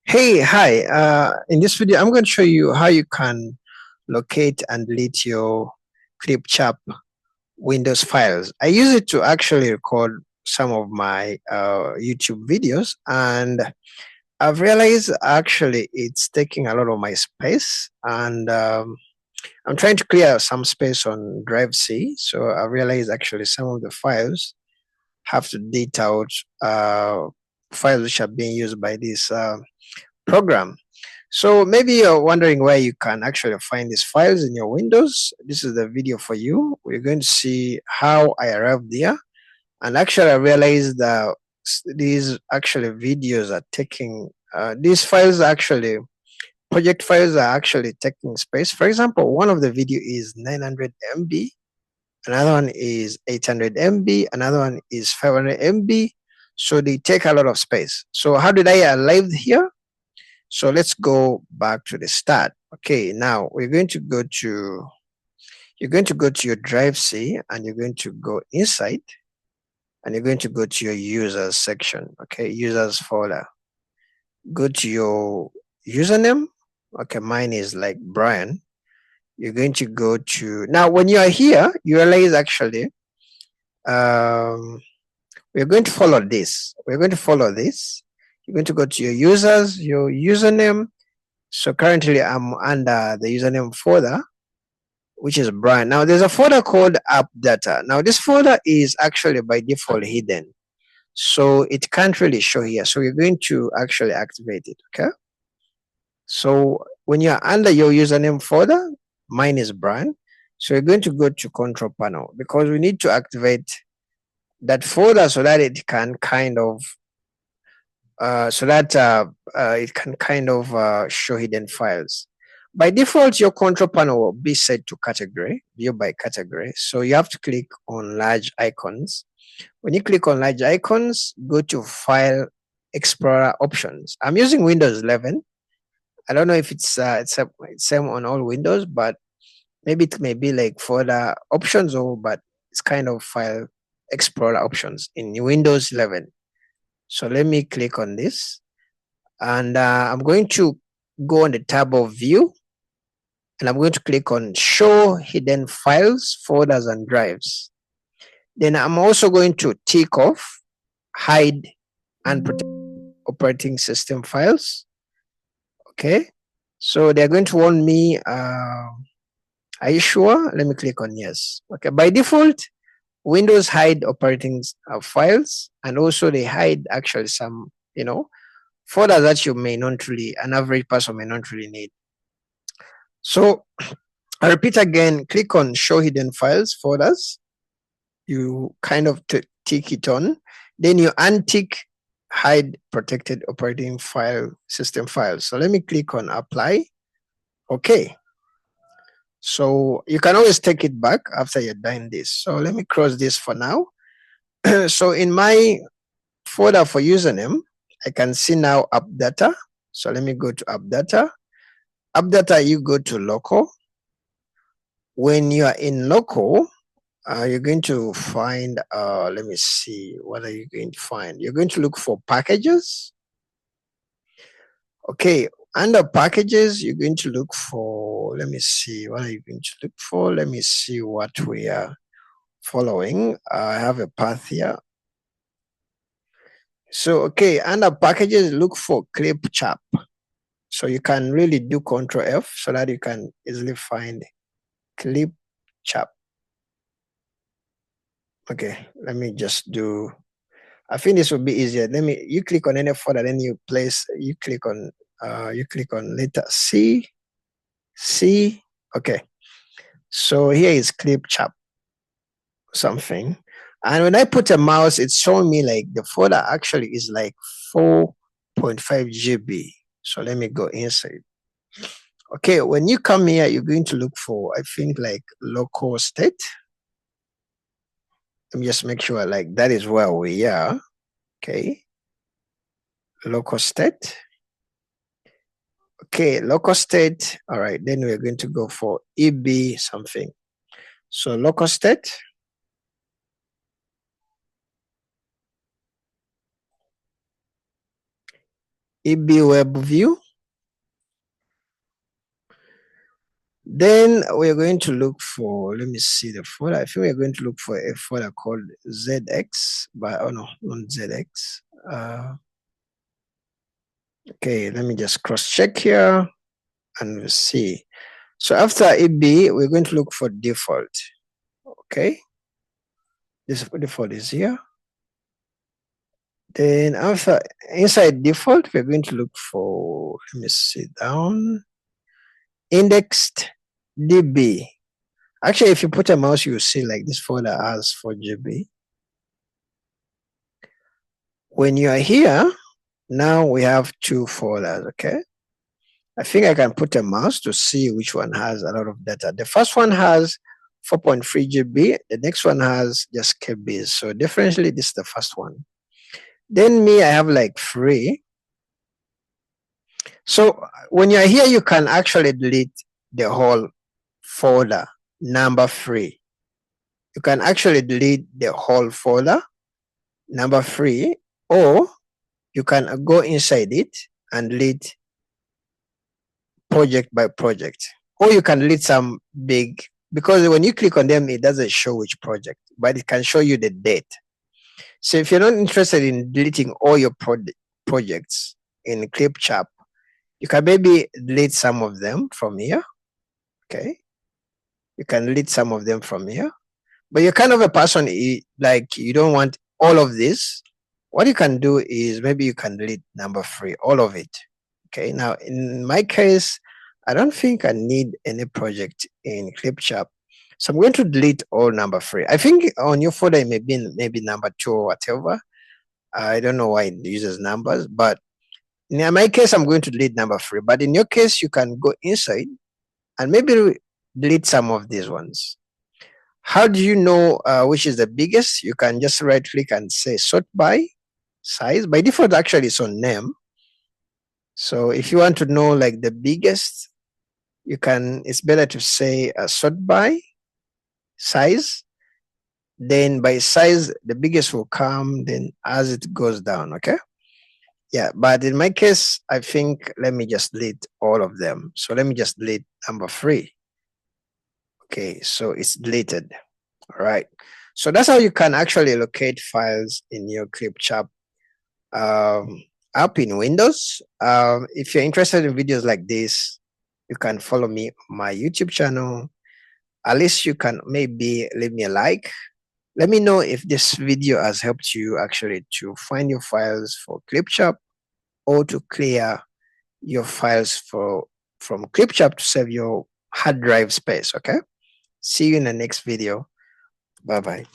Hey, hi. In this video, I'm going to show you how you can locate and delete your Clipchamp Windows files. I use it to actually record some of my YouTube videos, and I've realized actually it's taking a lot of my space, and I'm trying to clear some space on Drive C. So I realized actually some of the files have to delete out files which are being used by this program. So maybe you're wondering where you can actually find these files in your Windows. This is the video for you. We're going to see how I arrived there. And actually, I realized that these actually videos are taking, these files actually, project files are actually taking space. For example, one of the video is 900 MB, another one is 800 MB, another one is 500 MB. So they take a lot of space. So how did I arrive here? So let's go back to the start. Okay, now you're going to go to your Drive C, and you're going to go inside, and you're going to go to your users section. Okay, users folder. Go to your username. Okay, mine is like Brian. You're going to go to, now when you are here, you realize actually we're going to follow this. We're going to follow this. You're going to go to your users, your username. So currently I'm under the username folder, which is Brian. Now there's a folder called app data. Now this folder is actually by default hidden, so it can't really show here. So we're going to actually activate it. Okay. So when you're under your username folder, mine is Brian. So you're going to go to control panel, because we need to activate that folder so that it can kind of show hidden files. By default, your control panel will be set to category, view by category. So you have to click on large icons. When you click on large icons, go to File Explorer options. I'm using Windows 11. I don't know if it's same on all Windows, but maybe it may be like folder options, but it's kind of File Explorer options in Windows 11. So let me click on this, and I'm going to go on the tab of View, and I'm going to click on Show Hidden Files, Folders, and Drives. Then I'm also going to tick off Hide and Protect Operating System Files. Okay, so they're going to warn me, are you sure? Let me click on Yes. Okay, by default, Windows hide operating files, and also they hide actually some, folders that you may not really, an average person may not really need. So I repeat again, click on Show Hidden Files, Folders. You kind of tick it on. Then you untick Hide Protected Operating File System Files. So let me click on Apply. Okay. So you can always take it back after you're done this. So let me close this for now. So in my folder for username, I can see now app data. So let me go to app data. App data, you go to local. When you are in local, you're going to find, let me see, what are you going to find? You're going to look for packages. Okay, under packages, you're going to look for, let me see, what are you going to look for? Let me see what we are following. I have a path here. So, okay, under packages, look for Clipchamp. So you can really do Control F so that you can easily find Clipchamp. Okay, let me just do, I think this will be easier. You click on any folder, then you click on letter C. Okay. So here is Clipchamp something. And when I put a mouse, it's showing me like the folder actually is like 4.5 GB. So let me go inside. Okay, when you come here, you're going to look for, I think, like local state. Let me just make sure like that is where we are. Okay. Local state. Okay, local state. All right, then we're going to go for EB something. So local state. EB web view. Then we're going to look for, let me see the folder. I think we're going to look for a folder called ZX, but oh no, not ZX. Okay, let me just cross check here and we'll see. So after EB, we're going to look for default. Okay, this default is here. Then after inside default, we're going to look for, let me see down, indexed DB. Actually, if you put a mouse, you'll see like this folder has 4 GB. When you are here, now we have 2 folders, okay? I think I can put a mouse to see which one has a lot of data. The first one has 4.3 GB. The next one has just KBs. So definitely this is the first one. Then me, I have like 3. So when you're here, you can actually delete the whole folder, number 3. You can actually delete the whole folder, number 3, or you can go inside it and delete project by project, or you can delete some big, because when you click on them, it doesn't show which project, but it can show you the date. So if you're not interested in deleting all your projects in Clipchamp, you can maybe delete some of them from here. Okay, you can delete some of them from here, but you're kind of a person like you don't want all of this. What you can do is maybe you can delete number 3, all of it. Okay, now in my case, I don't think I need any project in Clipchamp, so I'm going to delete all number 3. I think on your folder it may be maybe number 2 or whatever. I don't know why it uses numbers, but in my case, I'm going to delete number 3. But in your case, you can go inside and maybe delete some of these ones. How do you know which is the biggest? You can just right click and say sort by size. By default, actually, it's on name. So if you want to know like the biggest, you can, it's better to say sort by size. Then by size, the biggest will come then as it goes down, okay? Yeah, but in my case, I think, let me just delete all of them. So let me just delete number 3. Okay, so it's deleted. All right. So that's how you can actually locate files in your Clipchamp app in Windows. If you're interested in videos like this, you can follow me on my YouTube channel. At least you can maybe leave me a like. Let me know if this video has helped you actually to find your files for Clipchamp or to clear your files from Clipchamp to save your hard drive space, okay? See you in the next video. Bye-bye.